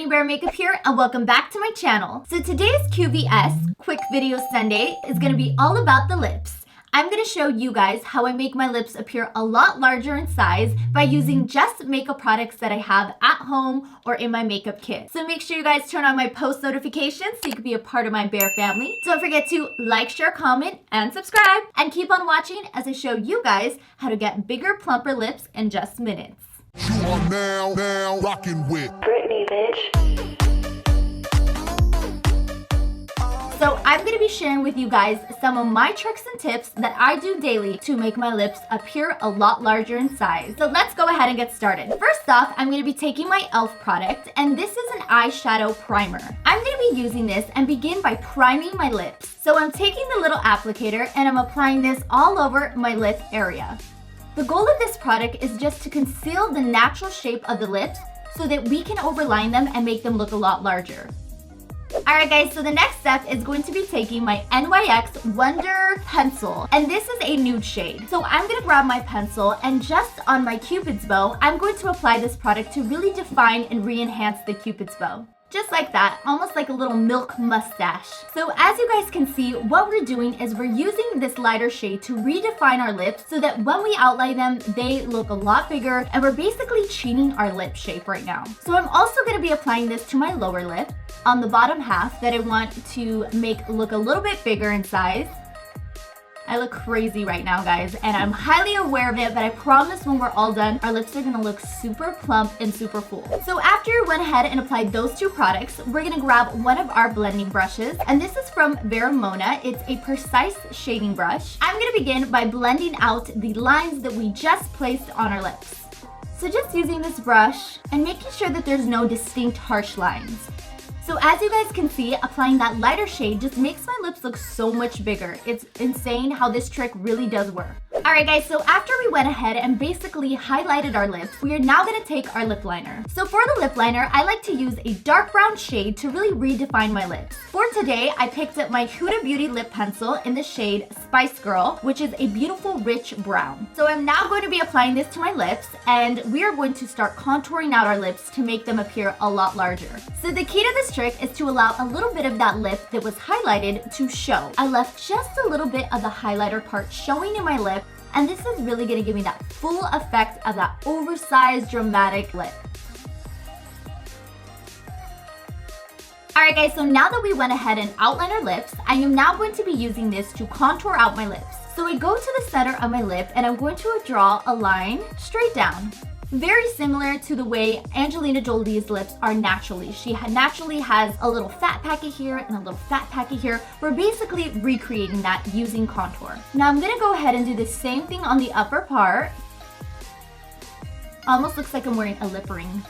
Brittany Bear Makeup here, and welcome back to my channel. So today's QVS, Quick Video Sunday, is going to be all about the lips. I'm going to show you guys how I make my lips appear a lot larger in size by using just makeup products that I have at home or in my makeup kit. So make sure you guys turn on my post notifications so you can be a part of my bear family. Don't forget to like, share, comment, and subscribe. And keep on watching as I show you guys how to get bigger, plumper lips in just minutes. You are now rocking with Brittany, bitch. So I'm going to be sharing with you guys some of my tricks and tips that I do daily to make my lips appear a lot larger in size. So let's go ahead and get started. First off, I'm going to be taking my e.l.f. product, and this is an eyeshadow primer. I'm going to be using this and begin by priming my lips. So I'm taking the little applicator and I'm applying this all over my lip area. The goal of this product is just to conceal the natural shape of the lips so that we can overline them and make them look a lot larger. Alright guys, so the next step is going to be taking my NYX Wonder Pencil, and this is a nude shade. So I'm going to grab my pencil and just on my Cupid's bow, I'm going to apply this product to really define and re-enhance the Cupid's bow. Just like that, almost like a little milk mustache. So as you guys can see, what we're doing is we're using this lighter shade to redefine our lips so that when we outline them, they look a lot bigger, and we're basically cheating our lip shape right now. So I'm also going to be applying this to my lower lip on the bottom half that I want to make look a little bit bigger in size. I look crazy right now, guys, and I'm highly aware of it, but I promise when we're all done, our lips are gonna look super plump and super full. So after we went ahead and applied those two products, we're gonna grab one of our blending brushes, and this is from Veramona. It's a precise shading brush. I'm gonna begin by blending out the lines that we just placed on our lips. So just using this brush and making sure that there's no distinct harsh lines. So as you guys can see, applying that lighter shade just makes my lips look so much bigger. It's insane how this trick really does work. Alright guys, so after we went ahead and basically highlighted our lips, we are now going to take our lip liner. So for the lip liner, I like to use a dark brown shade to really redefine my lips. For today, I picked up my Huda Beauty lip pencil in the shade Spice Girl, which is a beautiful rich brown. So I'm now going to be applying this to my lips, and we are going to start contouring out our lips to make them appear a lot larger. So the key to this trick is to allow a little bit of that lip that was highlighted to show. I left just a little bit of the highlighter part showing in my lip, and this is really going to give me that full effect of that oversized dramatic lip. Alright guys, so now that we went ahead and outlined our lips, I am now going to be using this to contour out my lips. So I go to the center of my lip and I'm going to draw a line straight down. Very similar to the way Angelina Jolie's lips are naturally. She naturally has a little fat packet here and a little fat packet here. We're basically recreating that using contour. Now I'm gonna go ahead and do the same thing on the upper part. Almost looks like I'm wearing a lip ring.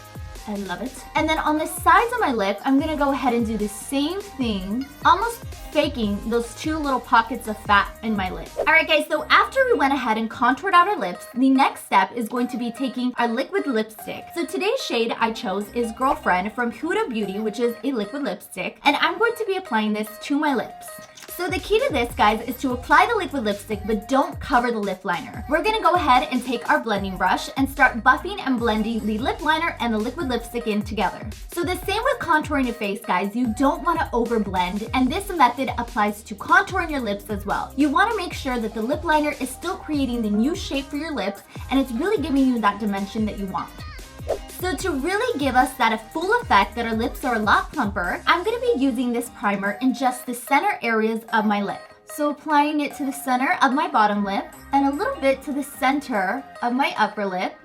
I love it. And then on the sides of my lip, I'm gonna go ahead and do the same thing, almost faking those two little pockets of fat in my lip. Alright guys, so after we went ahead and contoured out our lips, the next step is going to be taking our liquid lipstick. So today's shade I chose is Girlfriend from Huda Beauty, which is a liquid lipstick, and I'm going to be applying this to my lips. So the key to this, guys, is to apply the liquid lipstick, but don't cover the lip liner. We're gonna go ahead and take our blending brush and start buffing and blending the lip liner and the liquid lipstick in together. So the same with contouring your face, guys. You don't wanna overblend, and this method applies to contouring your lips as well. You wanna make sure that the lip liner is still creating the new shape for your lips, and it's really giving you that dimension that you want. So to really give us that full effect that our lips are a lot plumper, I'm going to be using this primer in just the center areas of my lip. So applying it to the center of my bottom lip and a little bit to the center of my upper lip.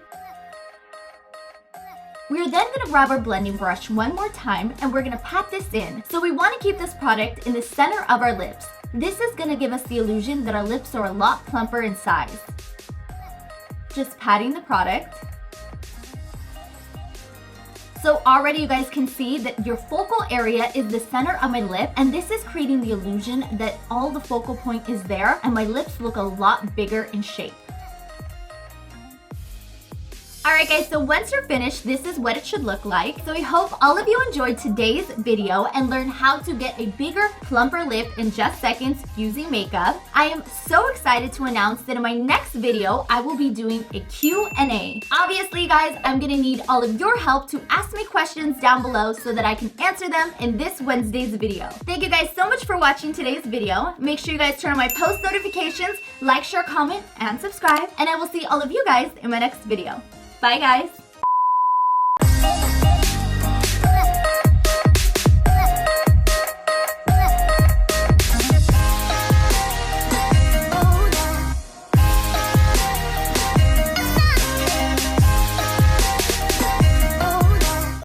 We are then going to grab our blending brush one more time and we're going to pat this in. So we want to keep this product in the center of our lips. This is going to give us the illusion that our lips are a lot plumper in size. Just patting the product. So already you guys can see that your focal area is the center of my lip, and this is creating the illusion that all the focal point is there and my lips look a lot bigger in shape. Alright guys, so once you're finished, this is what it should look like. So I hope all of you enjoyed today's video and learned how to get a bigger, plumper lip in just seconds using makeup. I am so excited to announce that in my next video, I will be doing a Q&A. Obviously guys, I'm gonna need all of your help to ask me questions down below so that I can answer them in this Wednesday's video. Thank you guys so much for watching today's video. Make sure you guys turn on my post notifications, like, share, comment, and subscribe, and I will see all of you guys in my next video. Bye guys!